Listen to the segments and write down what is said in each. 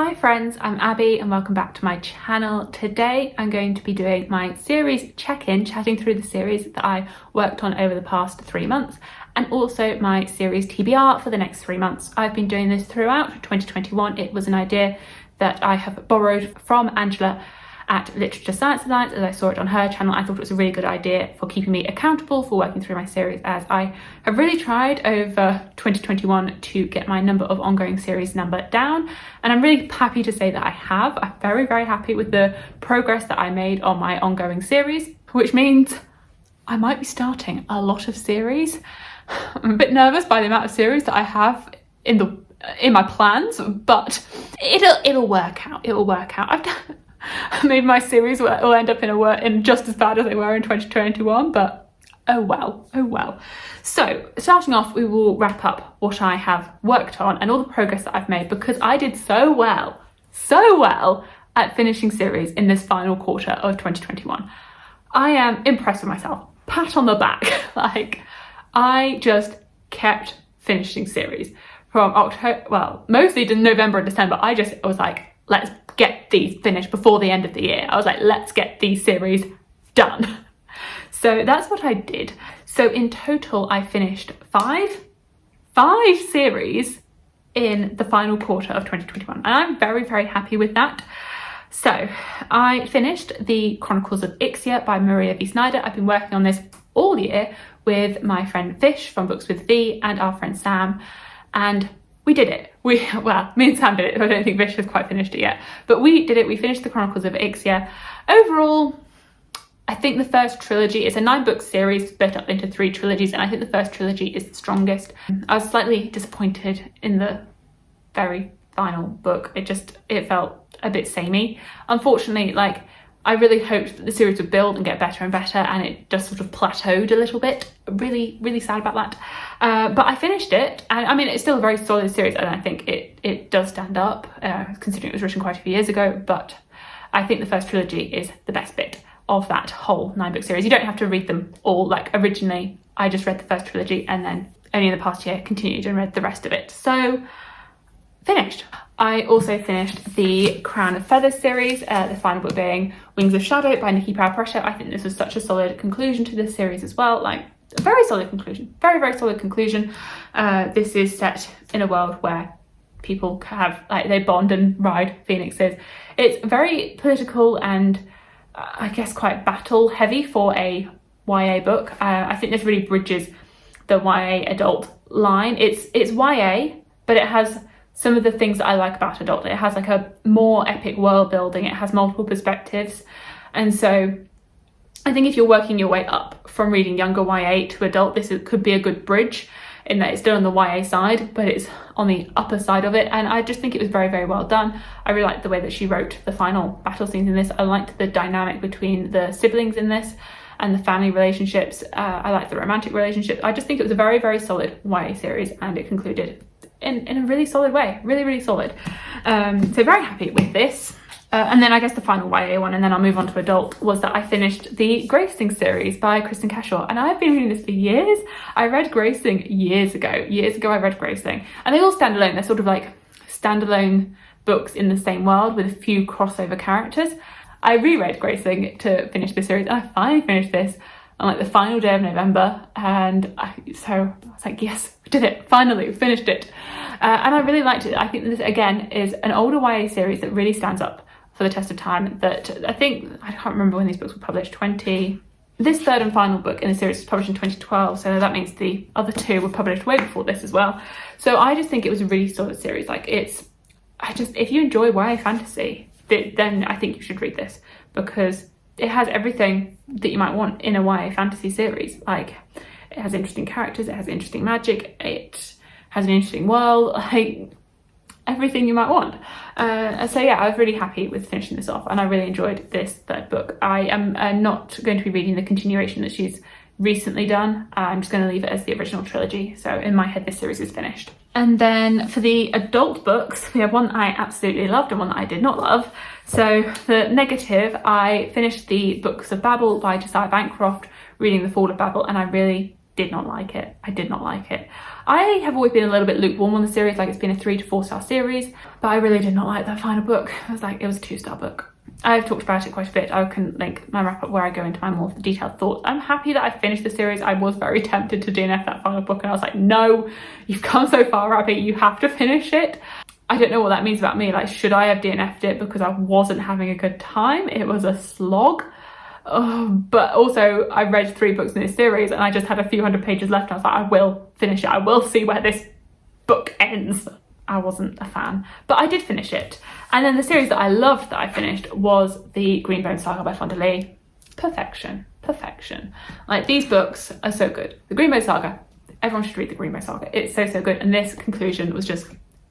Hi friends, I'm Abby and welcome back to my channel. Today I'm going to be doing my series check-in, chatting through the series that I worked on over the past 3 months and also my series TBR for the next 3 months. I've been doing this throughout 2021. It was an idea that I have borrowed from Angela at Literature Science Alliance as I saw it on her channel. I thought it was a really good idea for keeping me accountable for working through my series, as I have really tried over 2021 to get my number of ongoing series number down, and I'm really happy to say that I have. I'm very, very happy with the progress that I made on my ongoing series, which means I might be starting a lot of series. I'm a bit nervous by the amount of series that I have in my plans, but it'll work out. It will work out. Maybe my series will end up in just as bad as they were in 2021, but oh well. So starting off, we will wrap up what I have worked on and all the progress that I've made, because I did so well at finishing series in this final quarter of 2021. I am impressed with myself. Pat on the back. Like, I just kept finishing series from October, well, mostly to November and December. I was like, let's get these finished before the end of the year. I was like, let's get these series done. So that's what I did. So in total, I finished five series in the final quarter of 2021. And I'm very, very happy with that. So I finished The Chronicles of Ixia by Maria V. Snyder. I've been working on this all year with my friend Fish from Books with V and our friend Sam. And we did it. Me and Sam did it. I don't think Vish has quite finished it yet, but we did it. We finished The Chronicles of Ixia. Overall, I think the first trilogy is a 9-book series split up into 3 trilogies, and I think the first trilogy is the strongest. I was slightly disappointed in the very final book. It felt a bit samey. Unfortunately, like, I really hoped that the series would build and get better and better, and it just sort of plateaued a little bit. Really, really sad about that. But I finished it, and I mean, it's still a very solid series, and I think it does stand up, considering it was written quite a few years ago. But I think the first trilogy is the best bit of that whole 9-book series. You don't have to read them all. Like, originally, I just read the first trilogy, and then only in the past year continued and read the rest of it. So, finished. I also finished the Crown of Feathers series, the final book being Wings of Shadow by Nikki Proud-Pressure. I think this was such a solid conclusion to this series as well. Like, a very solid conclusion. Very, very solid conclusion. This is set in a world where people have, like, they bond and ride phoenixes. It's very political and I guess quite battle heavy for a YA book. I think this really bridges the YA adult line. It's YA, but it has some of the things that I like about adult. It has like a more epic world building. It has multiple perspectives. And so I think if you're working your way up from reading younger YA to adult, could be a good bridge, in that it's still on the YA side, but it's on the upper side of it. And I just think it was very, very well done. I really liked the way that she wrote the final battle scenes in this. I liked the dynamic between the siblings in this and the family relationships. I liked the romantic relationship. I just think it was a very, very solid YA series, and it concluded in a really solid way. Really, really solid. So very happy with this. And then I guess the final YA one, and then I'll move on to adult, was that I finished the Gracing series by Kristen Cashore. And I've been reading this for years. I read Gracing years ago. I read Gracing. And they all stand alone. They're sort of like standalone books in the same world with a few crossover characters. I reread Gracing to finish the series, and I finally finished this on like the final day of November. And so I was like, yes, we did it. Finally, we finished it. And I really liked it. I think this, again, is an older YA series that really stands up for the test of time. That I can't remember when these books were published. This third and final book in the series was published in 2012, so that means the other 2 were published way before this as well. So I just think it was a really solid series. Like, if you enjoy YA fantasy, then I think you should read this, because it has everything that you might want in a YA fantasy series. Like, it has interesting characters, it has interesting magic, it has an interesting world, like everything you might want. So yeah, I was really happy with finishing this off, and I really enjoyed this third book. I am not going to be reading the continuation that she's recently done. I'm just going to leave it as the original trilogy. So in my head, this series is finished. And then for the adult books, we have one that I absolutely loved and one that I did not love. So the negative, I finished the Books of BABEL by Josiah Bancroft, reading The Fall of Babel, and I really did not like it. I did not like it. I have always been a little bit lukewarm on the series, like it's been a 3 to 4 star series, but I really did not like that final book. It was a 2-star book. I've talked about it quite a bit. I can link my wrap up where I go into my more detailed thoughts. I'm happy that I finished the series. I was very tempted to DNF that final book, and I was like, no, you've come so far, Abby, you have to finish it. I don't know what that means about me. Like, should I have DNF'd it because I wasn't having a good time? It was a slog. But also I read 3 books in this series and I just had a few hundred pages left. I was like, I will finish it. I will see where this book ends. I wasn't a fan, but I did finish it. And then the series that I loved that I finished was the Greenbone Saga by Fonda Lee. Perfection. Like, these books are so good. The Greenbone Saga, everyone should read the Greenbone Saga. It's so good. And this conclusion was just,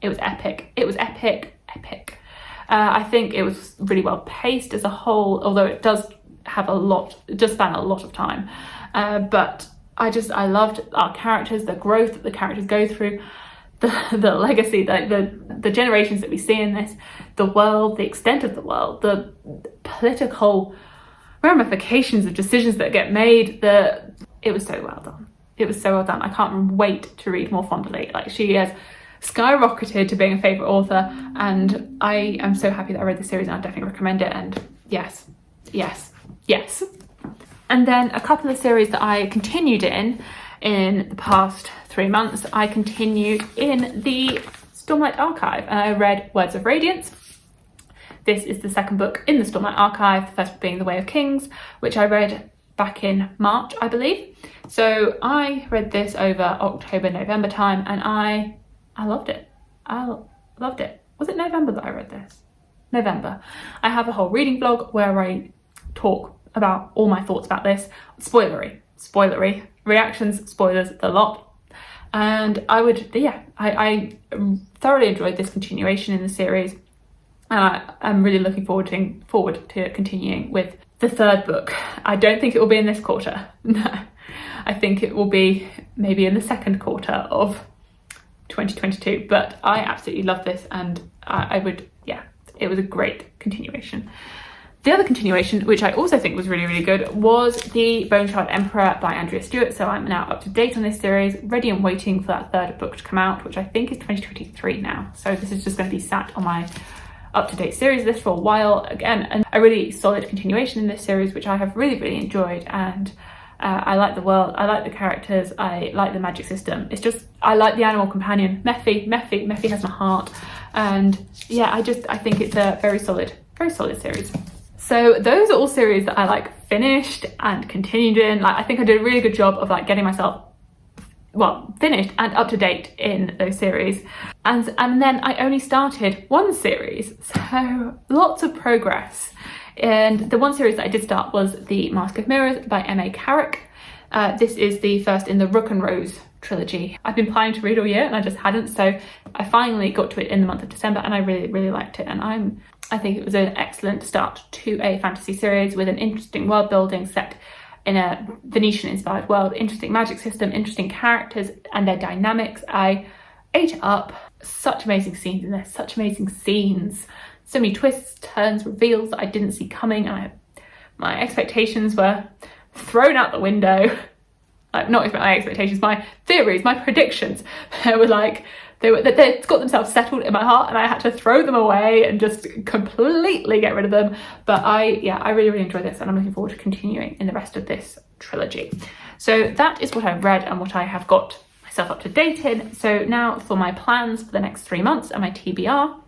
it was epic. It was epic. I think it was really well paced as a whole, although it does have it does span a lot of time. But I loved our characters, the growth that the characters go through, the legacy, the generations that we see in this, the world, the extent of the world, the political ramifications of decisions that get made. It was so well done. It was so well done. I can't wait to read more Fonda Lee. Like, she has skyrocketed to being a favourite author, and I am so happy that I read the series, and I definitely recommend it. And yes. And then a couple of series that I continued in the past 3 months. I continued in the Stormlight Archive, and I read Words of Radiance. This is the second book in the Stormlight Archive, the first book being The Way of Kings, which I read back in March, I believe. So I read this over October, November time, and I loved it. I loved it. Was it November that I read this? November. I have a whole reading blog where I talk about all my thoughts about this. Spoilery, reactions, spoilers, the lot. And I thoroughly enjoyed this continuation in the series, and I'm really looking forward to continuing with the third book. I don't think it will be in this quarter. No, I think it will be maybe in the second quarter of 2022, but I absolutely love this, and it was a great continuation. The other continuation, which I also think was really, really good, was the Bone Shard Emperor by Andrea Stewart. So I'm now up to date on this series, ready and waiting for that third book to come out, which I think is 2023 now. So this is just going to be sat on my up-to-date series list for a while again, and a really solid continuation in this series, which I have really, really enjoyed. And I like the world, I like the characters, I like the magic system. It's just, I like the animal companion, Mephi has my heart. And yeah, I think it's a very solid series. So those are all series that I finished and continued in. I think I did a really good job of getting myself finished and up to date in those series. And then I only started one series, so lots of progress. And the one series that I did start was The Mask of Mirrors by M.A. Carrick. This is the first in the Rook and Rose trilogy. I've been planning to read all year and I just hadn't, so I finally got to it in the month of December, and I really, really liked it. And I think it was an excellent start to a fantasy series with an interesting world building set in a Venetian inspired world, interesting magic system, interesting characters and their dynamics. I ate it up. Such amazing scenes in there, such amazing scenes. So many twists, turns, reveals that I didn't see coming, and my expectations were thrown out the window. Not my expectations, my theories, my predictions. They'd got themselves settled in my heart, and I had to throw them away and just completely get rid of them. But I really, really enjoyed this, and I'm looking forward to continuing in the rest of this trilogy. So that is what I've read and what I have got myself up to date in. So now for my plans for the next 3 months and my TBR.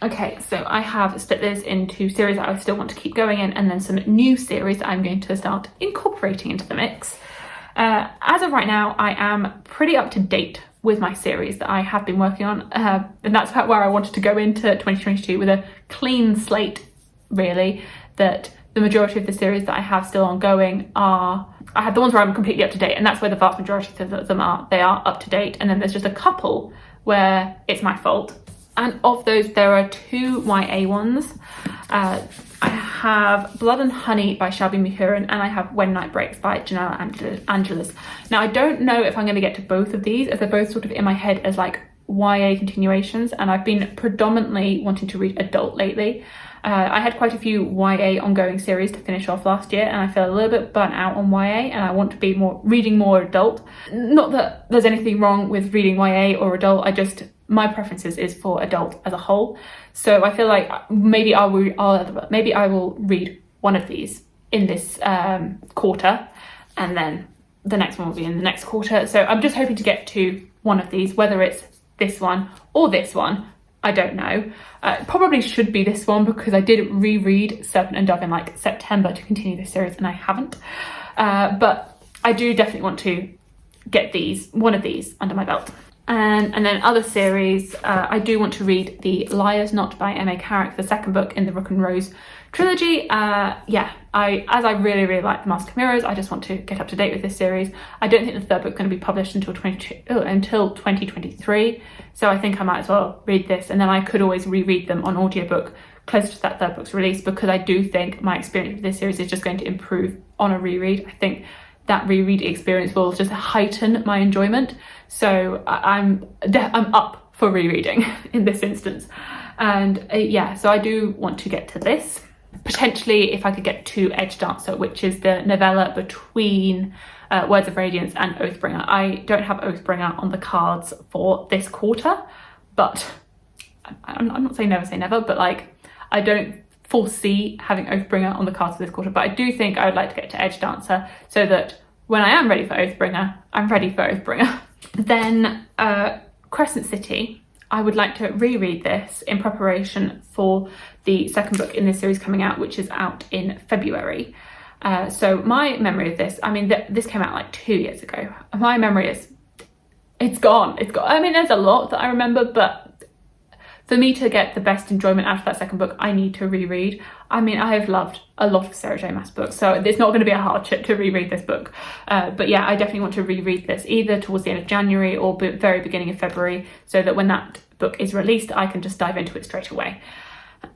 Okay, so I have split this into series that I still want to keep going in, and then some new series that I'm going to start incorporating into the mix. As of right now, I am pretty up to date with my series that I have been working on, and that's where I wanted to go into 2022 with a clean slate, really. That the majority of the series that I have still ongoing I have the ones where I'm completely up to date, and that's where the vast majority of them are. They are up to date, and then there's just a couple where it's my fault. And of those, there are 2 YA ones. I have Blood and Honey by Shelby Mahurin, and I have When Night Breaks by Janella Angelis. Now, I don't know if I'm going to get to both of these, as they're both sort of in my head as YA continuations, and I've been predominantly wanting to read adult lately. I had quite a few YA ongoing series to finish off last year, and I feel a little bit burnt out on YA, and I want to be reading more adult. Not that there's anything wrong with reading YA or adult, my preferences is for adult as a whole. So I feel like maybe I will read one of these in this quarter, and then the next one will be in the next quarter. So I'm just hoping to get to one of these, whether it's this one or this one, I don't know. It probably should be this one, because I did reread Serpent and Dove in like September to continue this series, and I haven't. But I do definitely want to get one of these under my belt. And then other series, I do want to read The Liar's Knot by M.A. Carrick, the second book in the Rook and Rose trilogy. As I really like The Mask of Mirrors, I just want to get up to date with this series. I don't think the third book's going to be published until 2023, so I think I might as well read this, and then I could always reread them on audiobook closer to that third book's release, because I do think my experience with this series is just going to improve on a reread. I think that reread experience will just heighten my enjoyment, so I'm up for rereading in this instance. And so I do want to get to this. Potentially, if I could get to Edge Dancer, which is the novella between Words of Radiance and Oathbringer. I don't have Oathbringer on the cards for this quarter, but I'm not saying never say never, but like, I don't foresee having Oathbringer on the cards for this quarter, but I do think I would like to get to Edge Dancer, so that when I am ready for Oathbringer, I'm ready for Oathbringer. Then Crescent City, I would like to reread this in preparation for the second book in this series coming out, which is out in February. So my memory of this, I mean, this came out like 2 years ago. My memory is, it's gone. I mean, there's a lot that I remember, but for me to get the best enjoyment out of that second book, I need to reread. I mean, I have loved a lot of Sarah J. Maas books, so it's not going to be a hardship to reread this book. But yeah, I definitely want to reread this either towards the end of January or very beginning of February, so that when that book is released, I can just dive into it straight away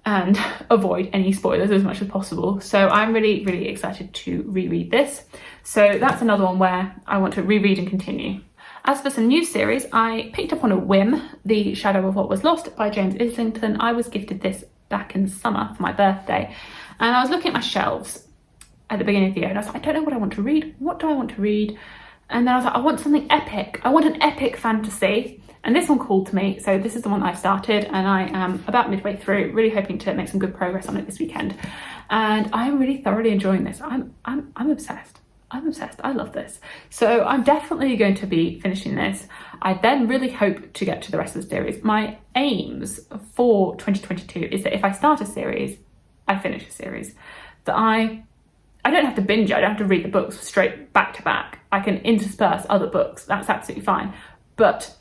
and avoid any spoilers as much as possible. So I'm really excited to reread this. So that's another one where I want to reread and continue. As for some new series, I picked up on a whim The Shadow of What Was Lost by James Islington. I was gifted this back in the summer for my birthday, and I was looking at my shelves at the beginning of the year, and I was like, I don't know what I want to read. What do I want to read? And then I was like, I want something epic. I want an epic fantasy. And this one called to me, so this is the one I've started, and I am about midway through, really hoping to make some good progress on it this weekend. And I'm really thoroughly enjoying this. I'm obsessed. I'm obsessed. I love this. So I'm definitely going to be finishing this. I then really hope to get to the rest of the series. My aims for 2022 is that if I start a series, I finish a series. That I don't have to binge it. I don't have to read the books straight back to back. I can intersperse other books. That's absolutely fine. But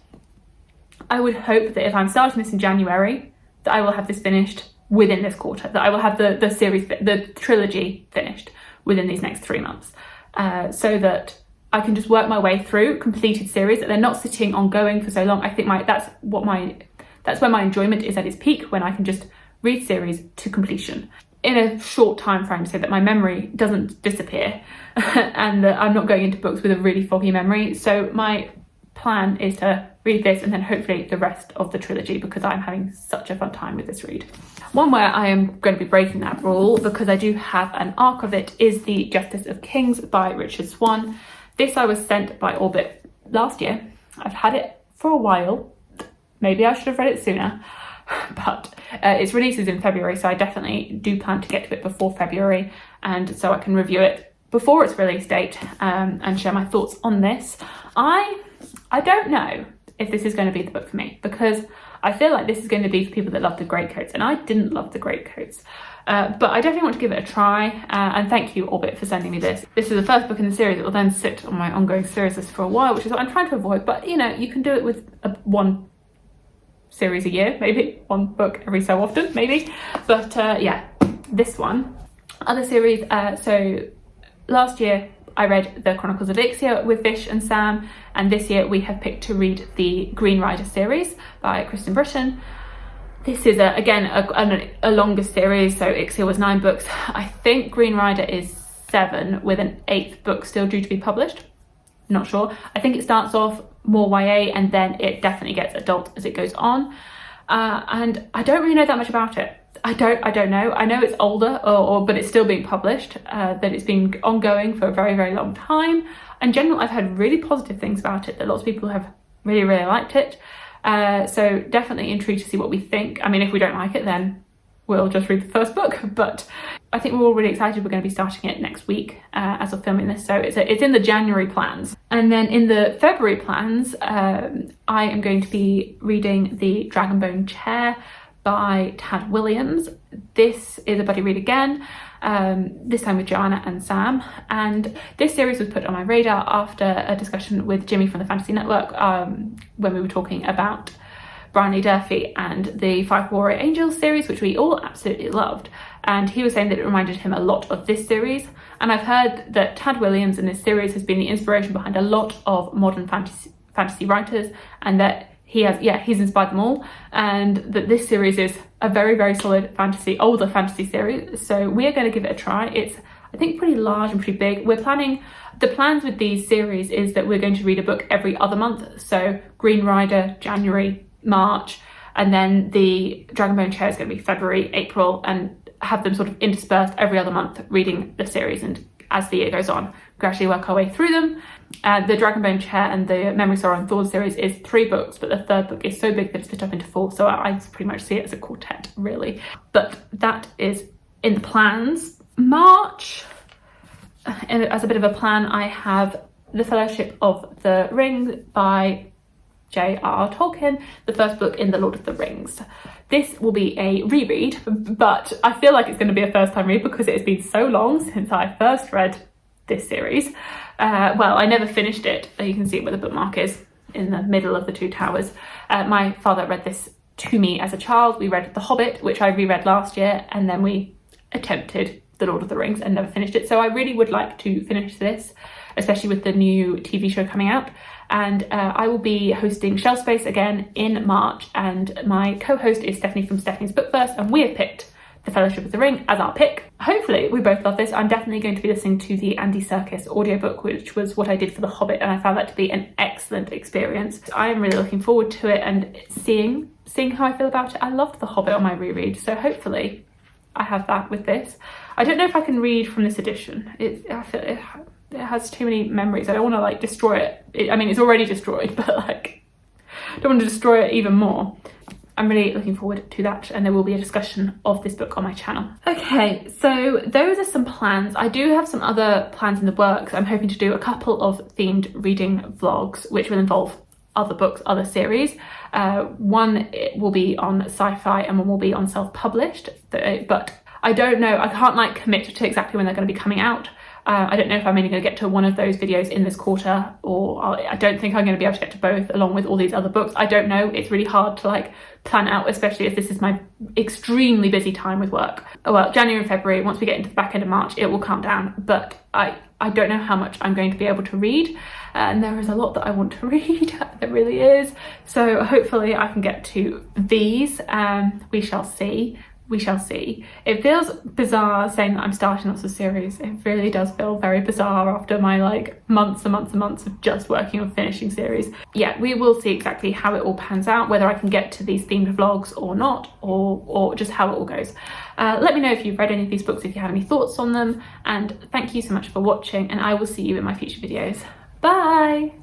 I would hope that if I'm starting this in January, that I will have this finished within this quarter. That I will have the series, the trilogy finished within these next 3 months. So that I can just work my way through completed series, that they're not sitting ongoing for so long. I think that's where my enjoyment is at its peak, when I can just read series to completion in a short time frame, so that my memory doesn't disappear and that I'm not going into books with a really foggy memory. So my plan is to read this and then hopefully the rest of the trilogy, because I'm having such a fun time with this read. One where I am going to be breaking that rule, because I do have an arc of it, is The Justice of Kings by Richard Swan. This I was sent by Orbit last year. I've had it for a while. Maybe I should have read it sooner, but its release is in February, so I definitely do plan to get to it before February, and so I can review it before its release date and share my thoughts on this. I don't know if this is going to be the book for me, because I feel like this is going to be for people that love the Greatcoats, and I didn't love the Greatcoats. But I definitely want to give it a try, and thank you, Orbit, for sending me this. This is the first book in the series that will then sit on my ongoing series list for a while, which is what I'm trying to avoid. But, you know, you can do it with one series a year, maybe. One book every so often, maybe. But, yeah, this one. Other series, so last year I read The Chronicles of Ixia with Vish and Sam, and this year we have picked to read the Green Rider series by Kristen Britton. This is, again, a longer series, so Ixia was 9 books. I think Green Rider is 7, with an 8th book still due to be published. Not sure. I think it starts off more YA, and then it definitely gets adult as it goes on. And I don't really know that much about it. I don't know. I know it's older, but it's still being published, that it's been ongoing for a very, very long time. In general, I've heard really positive things about it, that lots of people have really, really liked it. So definitely intrigued to see what we think. I mean, if we don't like it, then we'll just read the first book, but I think we're all really excited. We're going to be starting it next week as we're filming this, so it's in the January plans. And then in the February plans, I am going to be reading The Dragonbone Chair by Tad Williams. This is a buddy read again, this time with Joanna and Sam, and this series was put on my radar after a discussion with Jimmy from the Fantasy Network when we were talking about Brian Lee Durfee and the Five Warrior Angels series, which we all absolutely loved, and he was saying that it reminded him a lot of this series. And I've heard that Tad Williams in this series has been the inspiration behind a lot of modern fantasy writers, and that he's inspired them all, and that this series is a very, very solid older fantasy series. So we are going to give it a try. It's, I think, pretty large and pretty big. The plans with these series is that we're going to read a book every other month. So Green Rider, January, March, and then the Dragonbone Chair is going to be February, April, and have them sort of interspersed every other month reading the series, and as the year goes on, gradually work our way through them. The Dragonbone Chair and the Memory, Sorrow and Thorns series is 3 books, but the third book is so big that it's split up into 4, so I pretty much see it as a quartet, really. But that is in the plans. March, as a bit of a plan, I have The Fellowship of the Ring by J.R.R. Tolkien, the first book in the Lord of the Rings. This will be a reread, but I feel like it's going to be a first time read because it has been so long since I first read this series. Well, I never finished it. You can see where the bookmark is in the middle of the 2 towers. My father read this to me as a child. We read The Hobbit, which I reread last year, and then we attempted The Lord of the Rings and never finished it. So I really would like to finish this, especially with the new TV show coming out. And I will be hosting Shelf Space again in March, and my co-host is Stephanie from Stephanie's Bookverse, and we have picked The Fellowship of the Ring as our pick. Hopefully we both love this. I'm definitely going to be listening to the Andy Serkis audiobook, which was what I did for The Hobbit, and I found that to be an excellent experience. I am really looking forward to it and seeing how I feel about it. I loved The Hobbit on my reread, so hopefully I have that with this. I don't know if I can read from this edition. I feel it has too many memories. I don't want to like destroy it. I mean, it's already destroyed, but like, I don't want to destroy it even more. I'm really looking forward to that, and there will be a discussion of this book on my channel. Okay, so those are some plans. I do have some other plans in the works. I'm hoping to do a couple of themed reading vlogs, which will involve other books, other series. One will be on sci-fi and one will be on self-published, but I don't know, I can't like commit to exactly when they're going to be coming out. I don't know if I'm only going to get to one of those videos in this quarter, or I don't think I'm going to be able to get to both along with all these other books. I don't know. It's really hard to like plan out, especially as this is my extremely busy time with work. Well, January and February, once we get into the back end of March, it will calm down, but I don't know how much I'm going to be able to read, and there is a lot that I want to read. There really is. So hopefully I can get to these. We shall see. We shall see. It feels bizarre saying that I'm starting lots of series. It really does feel very bizarre after my like months and months and months of just working on finishing series. Yeah, we will see exactly how it all pans out, whether I can get to these themed vlogs or not, or just how it all goes. Let me know if you've read any of these books, if you have any thoughts on them, and thank you so much for watching, and I will see you in my future videos. Bye!